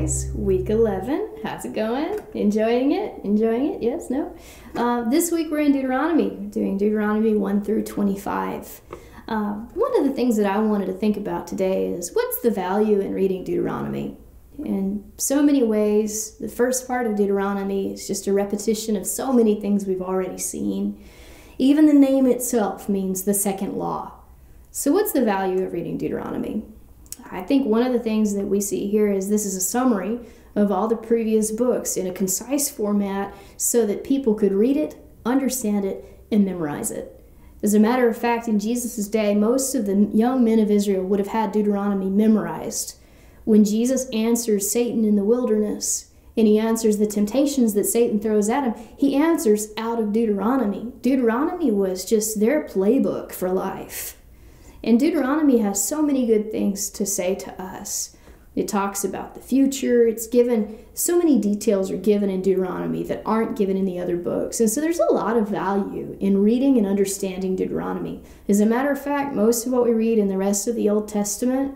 guys. Week 11. How's it going? Enjoying it? Enjoying it? Yes? No? This week we're in Deuteronomy. We're doing Deuteronomy 1 through 25. One of the things that I wanted to think about today is what's the value in reading Deuteronomy? In so many ways, the first part of Deuteronomy is just a repetition of so many things we've already seen. Even the name itself means the second law. So what's the value of reading Deuteronomy? I think one of the things that we see here is this is a summary of all the previous books in a concise format so that people could read it, understand it, and memorize it. As a matter of fact, in Jesus' day, most of the young men of Israel would have had Deuteronomy memorized. When Jesus answers Satan in the wilderness, and he answers the temptations that Satan throws at him, he answers out of Deuteronomy. Deuteronomy was just their playbook for life. And Deuteronomy has so many good things to say to us. It talks about the future. It's given, so many details are given in Deuteronomy that aren't given in the other books. And so there's a lot of value in reading and understanding Deuteronomy. As a matter of fact, most of what we read in the rest of the Old Testament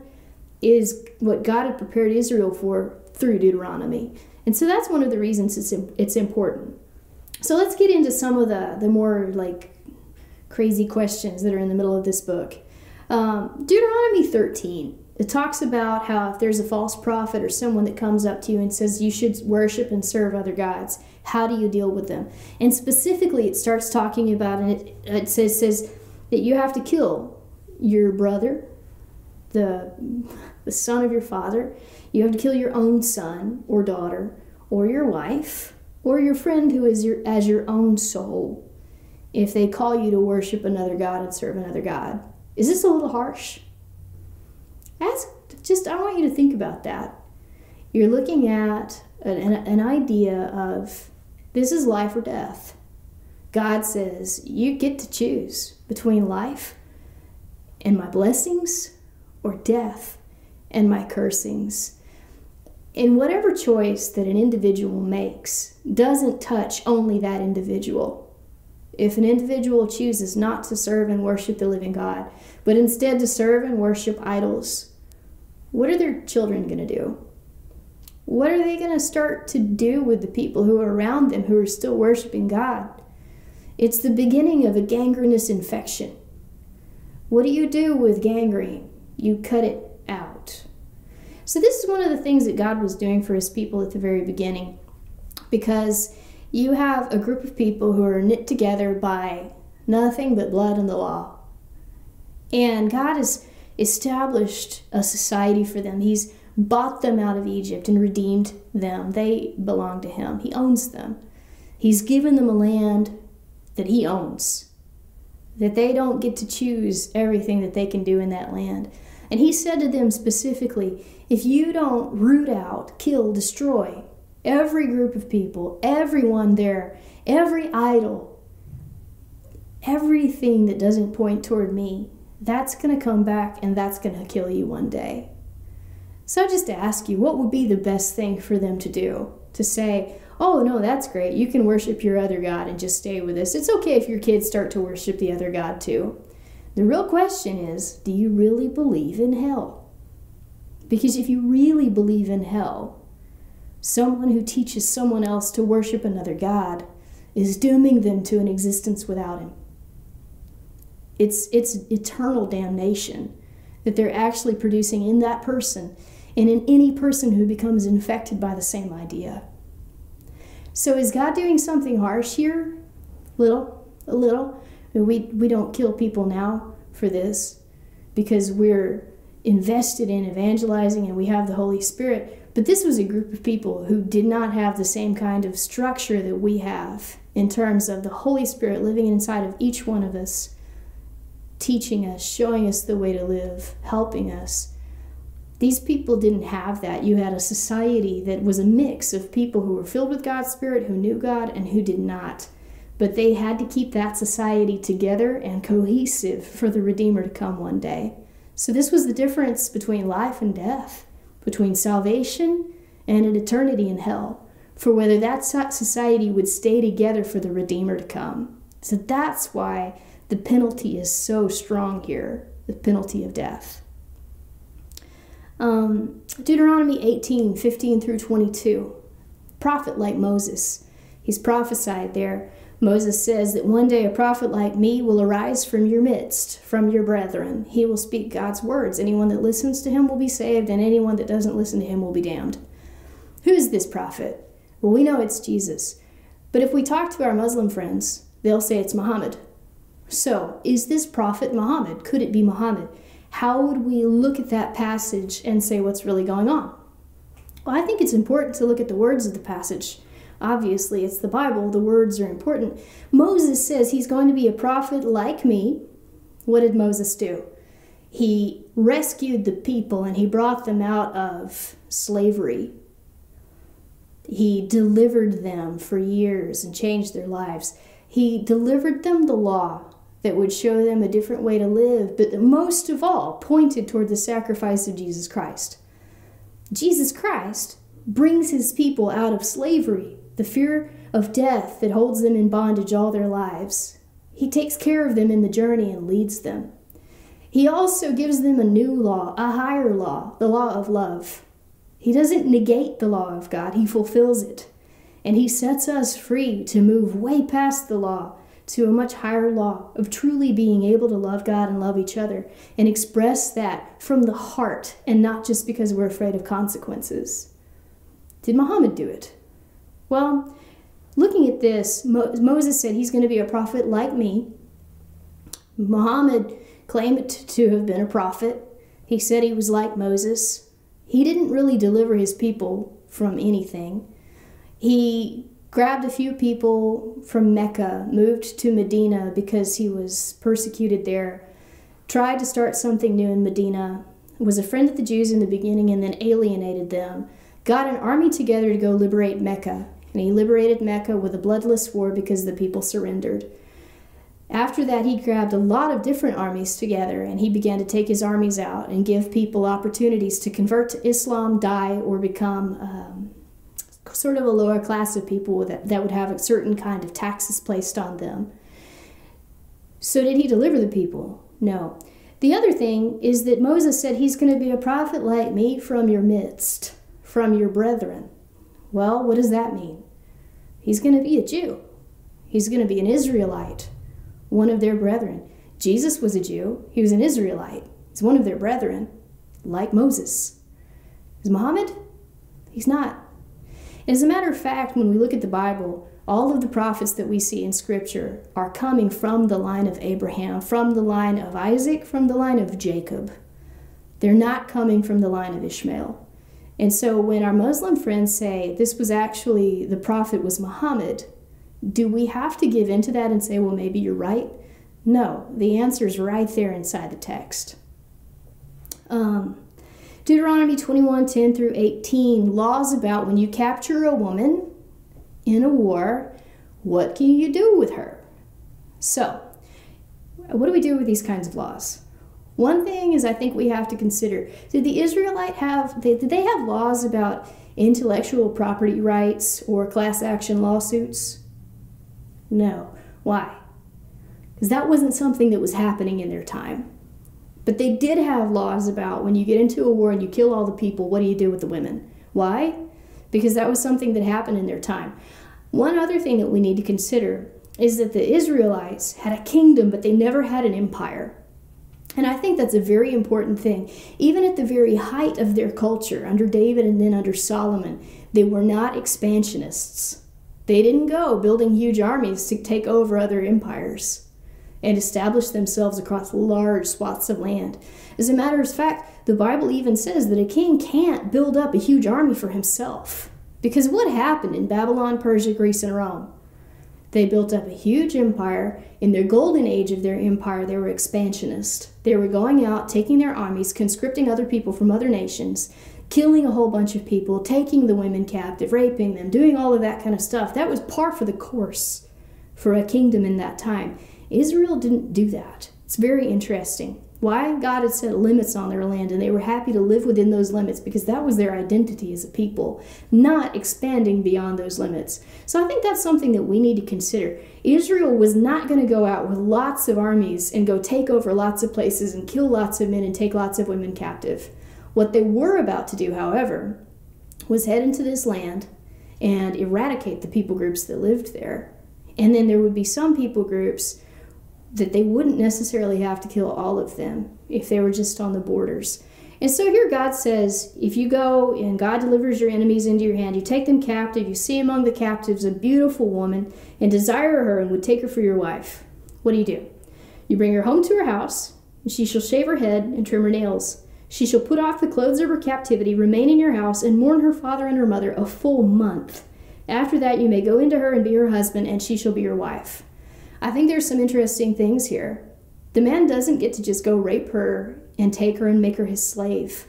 is what God had prepared Israel for through Deuteronomy. And so that's one of the reasons it's important. So let's get into some of the more like crazy questions that are in the middle of this book. Deuteronomy 13, it talks about how if there's a false prophet or someone that comes up to you and says you should worship and serve other gods, how do you deal with them? And specifically it starts talking about, and it says that you have to kill your brother, the son of your father. You have to kill your own son or daughter or your wife or your friend who is as your own soul if they call you to worship another god and serve another god. Is this a little harsh? I want you to think about that. You're looking at an idea of this is life or death. God says you get to choose between life and my blessings or death and my cursings. And whatever choice that an individual makes doesn't touch only that individual. If an individual chooses not to serve and worship the living God, but instead to serve and worship idols, what are their children going to do? What are they going to start to do with the people who are around them who are still worshiping God? It's the beginning of a gangrenous infection. What do you do with gangrene? You cut it out. So this is one of the things that God was doing for his people at the very beginning, because you have a group of people who are knit together by nothing but blood and the law. And God has established a society for them. He's bought them out of Egypt and redeemed them. They belong to him. He owns them. He's given them a land that he owns, that they don't get to choose everything that they can do in that land. And he said to them specifically, if you don't root out, kill, destroy every group of people, everyone there, every idol, everything that doesn't point toward me, that's going to come back and that's going to kill you one day. So just to ask you, what would be the best thing for them to do? To say, oh no, that's great, you can worship your other god and just stay with us. It's okay if your kids start to worship the other god too. The real question is, do you really believe in hell? Because if you really believe in hell, someone who teaches someone else to worship another god is dooming them to an existence without him. It's eternal damnation that they're actually producing in that person and in any person who becomes infected by the same idea. So is God doing something harsh here? A little. We don't kill people now for this because we're invested in evangelizing and we have the Holy Spirit. But this was a group of people who did not have the same kind of structure that we have in terms of the Holy Spirit living inside of each one of us, teaching us, showing us the way to live, helping us. These people didn't have that. You had a society that was a mix of people who were filled with God's Spirit, who knew God, and who did not. But they had to keep that society together and cohesive for the Redeemer to come one day. So this was the difference between life and death, between salvation and an eternity in hell, for whether that society would stay together for the Redeemer to come. So that's why the penalty is so strong here, the penalty of death. Deuteronomy 18:15 through 22. Prophet like Moses. He's prophesied there. Moses says that one day a prophet like me will arise from your midst, from your brethren. He will speak God's words. Anyone that listens to him will be saved, and anyone that doesn't listen to him will be damned. Who is this prophet? Well, we know it's Jesus. But if we talk to our Muslim friends, they'll say it's Muhammad. So, is this prophet Muhammad? Could it be Muhammad? How would we look at that passage and say what's really going on? Well, I think it's important to look at the words of the passage. Obviously, it's the Bible. The words are important. Moses says he's going to be a prophet like me. What did Moses do? He rescued the people and he brought them out of slavery. He delivered them for years and changed their lives. He delivered them the law that would show them a different way to live, but that most of all pointed toward the sacrifice of Jesus Christ. Jesus Christ brings his people out of slavery, the fear of death that holds them in bondage all their lives. He takes care of them in the journey and leads them. He also gives them a new law, a higher law, the law of love. He doesn't negate the law of God, he fulfills it. And he sets us free to move way past the law to a much higher law of truly being able to love God and love each other and express that from the heart and not just because we're afraid of consequences. Did Muhammad do it? Well, looking at this, Moses said he's going to be a prophet like me. Muhammad claimed to have been a prophet. He said he was like Moses. He didn't really deliver his people from anything. He grabbed a few people from Mecca, moved to Medina because he was persecuted there, tried to start something new in Medina, was a friend of the Jews in the beginning and then alienated them, got an army together to go liberate Mecca, and he liberated Mecca with a bloodless war because the people surrendered. After that, he grabbed a lot of different armies together, and he began to take his armies out and give people opportunities to convert to Islam, die, or become sort of a lower class of people that would have a certain kind of taxes placed on them. So did he deliver the people? No. The other thing is that Moses said he's going to be a prophet like me from your midst, from your brethren. Well, what does that mean? He's going to be a Jew. He's going to be an Israelite, one of their brethren. Jesus was a Jew. He was an Israelite. He's one of their brethren, like Moses. Is Muhammad? He's not. As a matter of fact, when we look at the Bible, all of the prophets that we see in Scripture are coming from the line of Abraham, from the line of Isaac, from the line of Jacob. They're not coming from the line of Ishmael. And so when our Muslim friends say this was actually, the prophet was Muhammad, do we have to give into that and say, well, maybe you're right? No, the answer is right there inside the text. Deuteronomy 21:10 through 18, laws about when you capture a woman in a war, what can you do with her? So, what do we do with these kinds of laws? One thing is I think we have to consider, did the Israelite did they have laws about intellectual property rights or class action lawsuits? No. Why? Because that wasn't something that was happening in their time. But they did have laws about when you get into a war and you kill all the people, what do you do with the women? Why? Because that was something that happened in their time. One other thing that we need to consider is that the Israelites had a kingdom, but they never had an empire. And I think that's a very important thing. Even at the very height of their culture, under David and then under Solomon, they were not expansionists. They didn't go building huge armies to take over other empires and establish themselves across large swaths of land. As a matter of fact, the Bible even says that a king can't build up a huge army for himself. Because what happened in Babylon, Persia, Greece, and Rome? They built up a huge empire. In their golden age of their empire, they were expansionist. They were going out, taking their armies, conscripting other people from other nations, killing a whole bunch of people, taking the women captive, raping them, doing all of that kind of stuff. That was par for the course for a kingdom in that time. Israel didn't do that. It's very interesting. Why? God had set limits on their land, and they were happy to live within those limits because that was their identity as a people, not expanding beyond those limits. So I think that's something that we need to consider. Israel was not going to go out with lots of armies and go take over lots of places and kill lots of men and take lots of women captive. What they were about to do, however, was head into this land and eradicate the people groups that lived there. And then there would be some people groups that they wouldn't necessarily have to kill all of them if they were just on the borders. And so here God says, if you go and God delivers your enemies into your hand, you take them captive, you see among the captives a beautiful woman and desire her and would take her for your wife. What do? You bring her home to her house, and she shall shave her head and trim her nails. She shall put off the clothes of her captivity, remain in your house, and mourn her father and her mother a full month. After that you may go into her and be her husband, and she shall be your wife. I think there's some interesting things here. The man doesn't get to just go rape her and take her and make her his slave.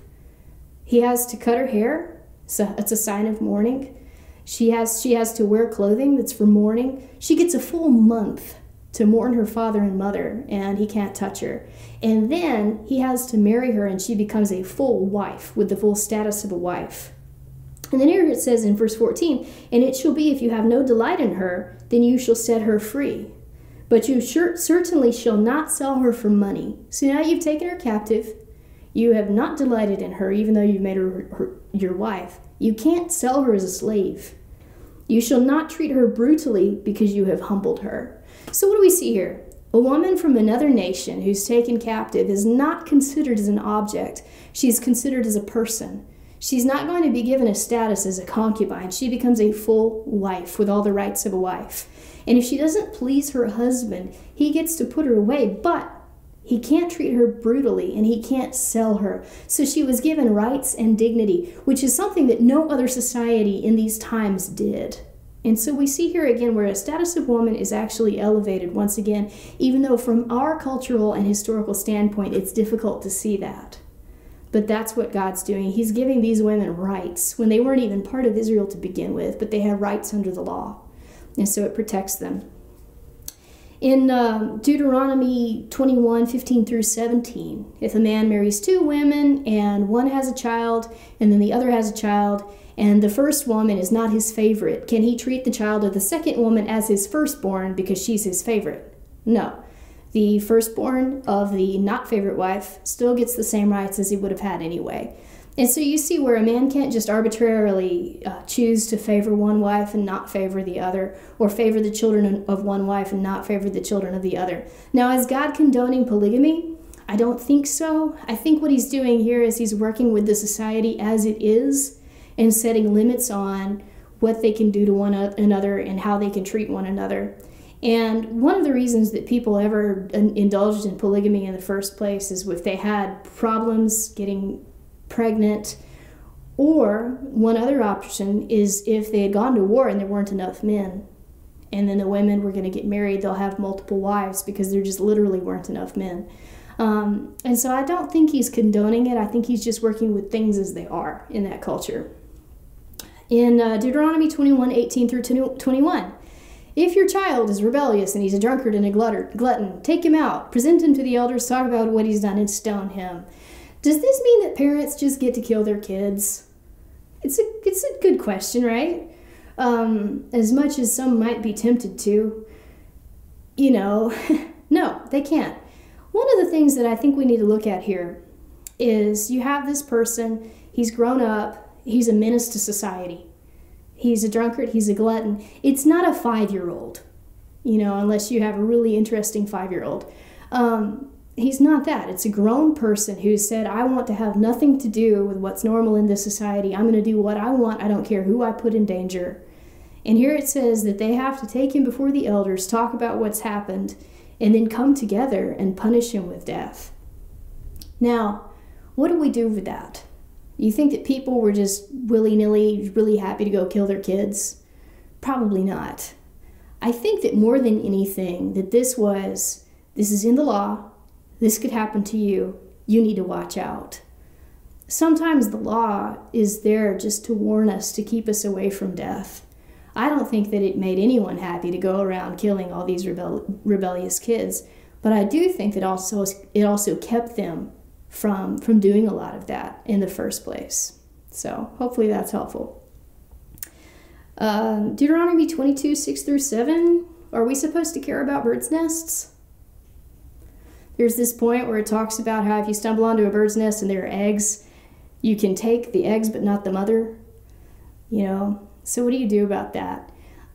He has to cut her hair. So it's a sign of mourning. She has to wear clothing that's for mourning. She gets a full month to mourn her father and mother, and he can't touch her. And then he has to marry her, and she becomes a full wife with the full status of a wife. And then here it says in verse 14, and it shall be if you have no delight in her, then you shall set her free. But you certainly shall not sell her for money. So now you've taken her captive. You have not delighted in her, even though you've made her your wife. You can't sell her as a slave. You shall not treat her brutally because you have humbled her. So what do we see here? A woman from another nation who's taken captive is not considered as an object. She's considered as a person. She's not going to be given a status as a concubine. She becomes a full wife with all the rights of a wife. And if she doesn't please her husband, he gets to put her away, but he can't treat her brutally and he can't sell her. So she was given rights and dignity, which is something that no other society in these times did. And so we see here again where a status of woman is actually elevated once again, even though from our cultural and historical standpoint, it's difficult to see that. But that's what God's doing. He's giving these women rights when they weren't even part of Israel to begin with, but they have rights under the law. And so it protects them. In Deuteronomy 21:15 through 17, if a man marries two women and one has a child and then the other has a child, and the first woman is not his favorite, can he treat the child of the second woman as his firstborn because she's his favorite? No. The firstborn of the not favorite wife still gets the same rights as he would have had anyway. And so you see where a man can't just arbitrarily choose to favor one wife and not favor the other, or favor the children of one wife and not favor the children of the other. Now, is God condoning polygamy? I don't think so. I think what he's doing here is he's working with the society as it is and setting limits on what they can do to one another and how they can treat one another. And one of the reasons that people ever indulged in polygamy in the first place is if they had problems getting pregnant, or one other option is if they had gone to war and there weren't enough men, and then the women were going to get married, they'll have multiple wives because there just literally weren't enough men. And so I don't think he's condoning it. I think he's just working with things as they are in that culture. In Deuteronomy 21:18 through 21, if your child is rebellious and he's a drunkard and a glutton, take him out, present him to the elders, talk about what he's done, and stone him. Does this mean that parents just get to kill their kids? It's a good question, right? As much as some might be tempted to, no, they can't. One of the things that I think we need to look at here is you have this person, he's grown up, he's a menace to society. He's a drunkard, he's a glutton. It's not a 5-year-old, unless you have a really interesting 5-year-old. He's not that. It's a grown person who said, I want to have nothing to do with what's normal in this society. I'm going to do what I want. I don't care who I put in danger. And here it says that they have to take him before the elders, talk about what's happened, and then come together and punish him with death. Now, what do we do with that? You think that people were just willy-nilly really happy to go kill their kids? Probably not. I think that more than anything, that this is in the law. This could happen to you. You need to watch out. Sometimes the law is there just to warn us, to keep us away from death. I don't think that it made anyone happy to go around killing all these rebellious kids, but I do think that it also kept them from doing a lot of that in the first place. So hopefully that's helpful. Deuteronomy 22:6 through 7. Are we supposed to care about birds' nests? There's this point where it talks about how if you stumble onto a bird's nest and there are eggs, You can take the eggs but not the mother. So what do you do about that?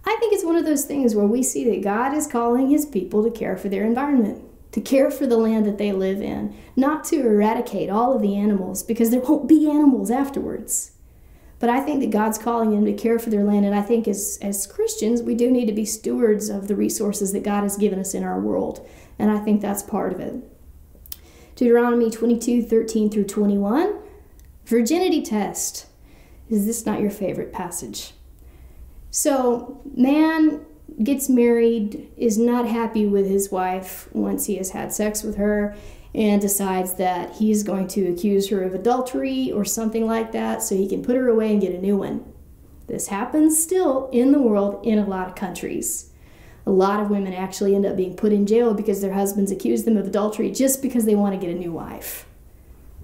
I think it's one of those things where we see that God is calling his people to care for their environment, to care for the land that they live in, not to eradicate all of the animals, because there won't be animals afterwards. But I think that God's calling them to care for their land, and I think as Christians, we do need to be stewards of the resources that God has given us in our world, and I think that's part of it. Deuteronomy 22:13 through 21, virginity test. Is this not your favorite passage? So, man gets married, is not happy with his wife once he has had sex with her, and decides that he's going to accuse her of adultery or something like that so he can put her away and get a new one. This happens still in the world in a lot of countries. A lot of women actually end up being put in jail because their husbands accuse them of adultery just because they want to get a new wife.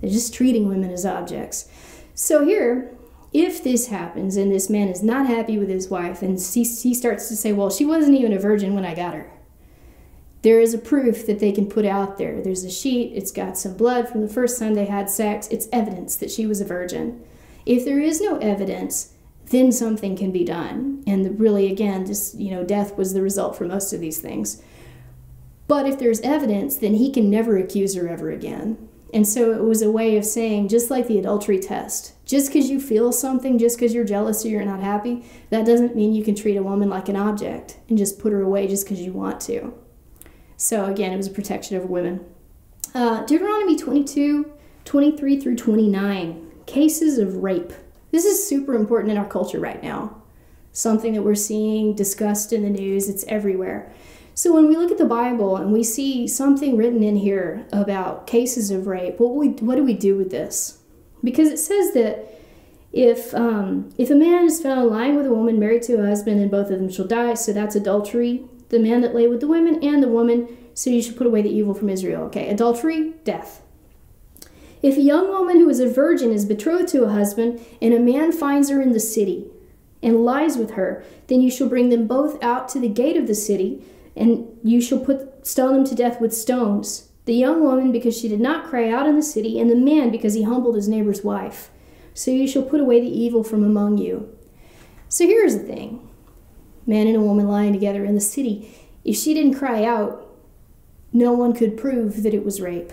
They're just treating women as objects. So here, if this happens and this man is not happy with his wife and he starts to say, well, she wasn't even a virgin when I got her, there is a proof that they can put out there. There's a sheet, it's got some blood from the first time they had sex. It's evidence that she was a virgin. If there is no evidence, then something can be done. And really, again, just, death was the result for most of these things. But if there's evidence, then he can never accuse her ever again. And so it was a way of saying, just like the adultery test, just because you feel something, just because you're jealous or you're not happy, that doesn't mean you can treat a woman like an object and just put her away just because you want to. So again, it was a protection of women. Deuteronomy 22:23 through 29, cases of rape. This is super important in our culture right now. Something that we're seeing discussed in the news, it's everywhere. So when we look at the Bible and we see something written in here about cases of rape, what do we do with this? Because it says that if a man is found lying with a woman married to a husband, then both of them shall die, so that's adultery. The man that lay with the women and the woman, so you should put away the evil from Israel. Okay, adultery, death. If a young woman who is a virgin is betrothed to a husband, and a man finds her in the city and lies with her, then you shall bring them both out to the gate of the city, and you shall stone them to death with stones. The young woman because she did not cry out in the city, and the man because he humbled his neighbor's wife. So you shall put away the evil from among you. So here's the thing. Man and a woman lying together in the city. If she didn't cry out, no one could prove that it was rape.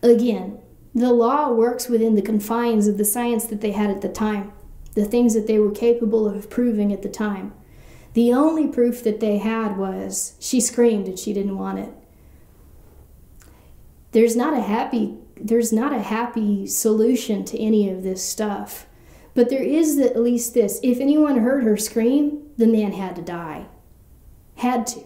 Again, the law works within the confines of the science that they had at the time, the things that they were capable of proving at the time. The only proof that they had was she screamed and she didn't want it. There's not a happy solution to any of this stuff. But there is at least this. If anyone heard her scream, the man had to die. Had to.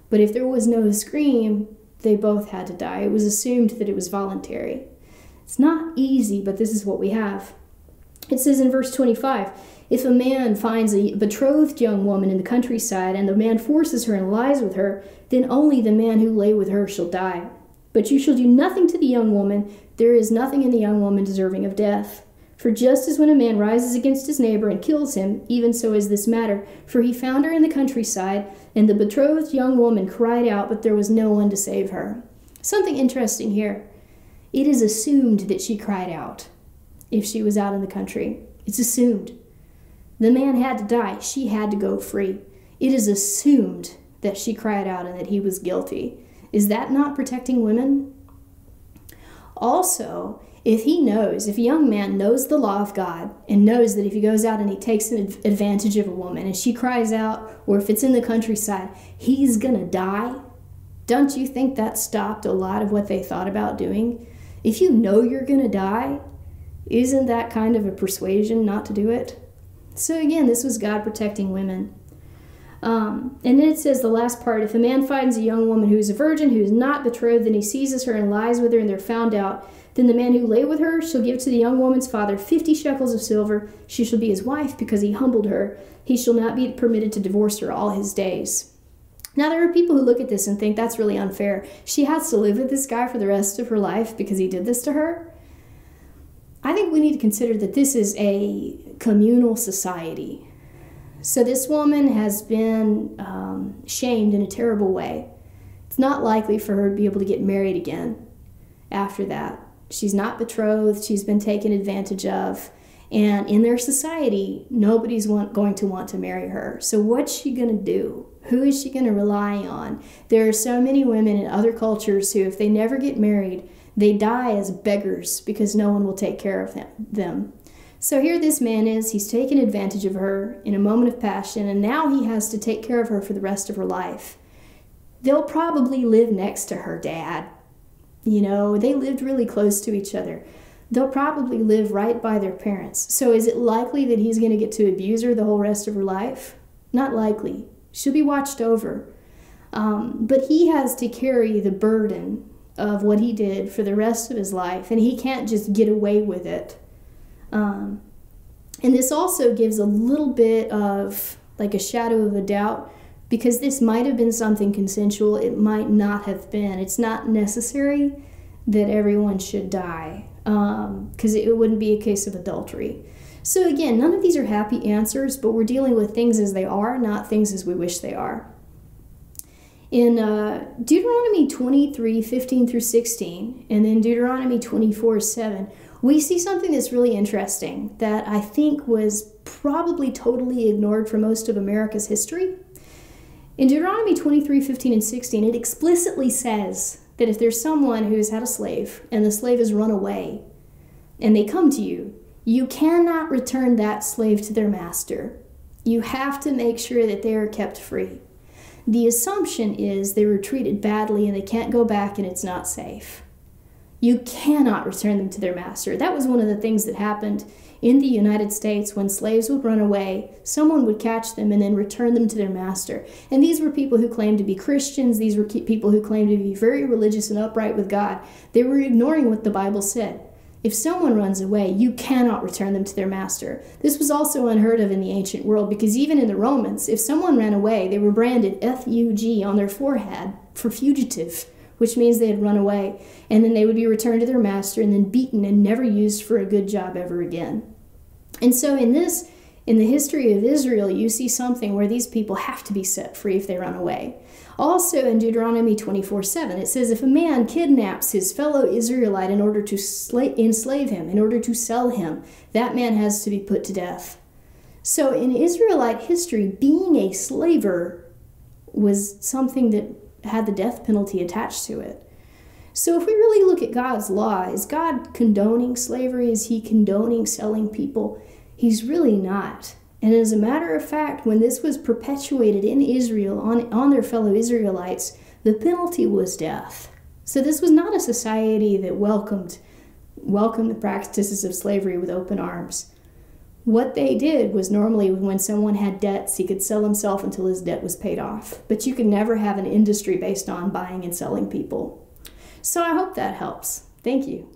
But if there was no scream, they both had to die. It was assumed that it was voluntary. It's not easy, but this is what we have. It says in verse 25, if a man finds a betrothed young woman in the countryside, and the man forces her and lies with her, then only the man who lay with her shall die. But you shall do nothing to the young woman. There is nothing in the young woman deserving of death. For just as when a man rises against his neighbor and kills him, even so is this matter. For he found her in the countryside, and the betrothed young woman cried out, but there was no one to save her. Something interesting here. It is assumed that she cried out if she was out in the country. It's assumed. The man had to die. She had to go free. It is assumed that she cried out and that he was guilty. Is that not protecting women? Also, if a young man knows the law of God and knows that if he goes out and he takes advantage of a woman and she cries out, or if it's in the countryside, he's gonna die, don't you think that stopped a lot of what they thought about doing? If you know you're gonna die, isn't that kind of a persuasion not to do it? So again, this was God protecting women. And then it says the last part, if a man finds a young woman who is a virgin, who is not betrothed, then he seizes her and lies with her, and they're found out. Then the man who lay with her shall give to the young woman's father 50 shekels of silver. She shall be his wife because he humbled her. He shall not be permitted to divorce her all his days. Now, there are people who look at this and think that's really unfair. She has to live with this guy for the rest of her life because he did this to her. I think we need to consider that this is a communal society. So this woman has been shamed in a terrible way. It's not likely for her to be able to get married again after that. She's not betrothed. She's been taken advantage of. And in their society, nobody's going to want to marry her. So what's she going to do? Who is she going to rely on? There are so many women in other cultures who, if they never get married, they die as beggars because no one will take care of them. So here this man is, he's taken advantage of her in a moment of passion, and now he has to take care of her for the rest of her life. They'll probably live next to her dad. You know, they lived really close to each other. They'll probably live right by their parents. So is it likely that he's going to get to abuse her the whole rest of her life? Not likely. She'll be watched over. But he has to carry the burden of what he did for the rest of his life, and he can't just get away with it. And this also gives a little bit of like a shadow of a doubt, because this might have been something consensual. It might not have been. It's not necessary that everyone should die, because it wouldn't be a case of adultery. So again, none of these are happy answers, but we're dealing with things as they are, not things as we wish they are. In Deuteronomy 23:15 through 16, and then Deuteronomy 24:7, we see something that's really interesting that I think was probably totally ignored for most of America's history. In Deuteronomy 23:15 and 16, it explicitly says that if there's someone who has had a slave and the slave has run away and they come to you, you cannot return that slave to their master. You have to make sure that they are kept free. The assumption is they were treated badly and they can't go back and it's not safe. You cannot return them to their master. That was one of the things that happened in the United States when slaves would run away. Someone would catch them and then return them to their master. And these were people who claimed to be Christians. These were people who claimed to be very religious and upright with God. They were ignoring what the Bible said. If someone runs away, you cannot return them to their master. This was also unheard of in the ancient world, because even in the Romans, if someone ran away, they were branded F-U-G on their forehead for fugitive, which means they had run away. And then they would be returned to their master and then beaten and never used for a good job ever again. And so in the history of Israel, you see something where these people have to be set free if they run away. Also in Deuteronomy 24:7, it says, if a man kidnaps his fellow Israelite in order to enslave him, in order to sell him, that man has to be put to death. So in Israelite history, being a slaver was something that had the death penalty attached to it. So if we really look at God's law, is God condoning slavery? Is he condoning selling people? He's really not. And as a matter of fact, when this was perpetuated in Israel on their fellow Israelites, the penalty was death. So this was not a society that welcomed the practices of slavery with open arms. What they did was, normally when someone had debts, he could sell himself until his debt was paid off. But you could never have an industry based on buying and selling people. So I hope that helps. Thank you.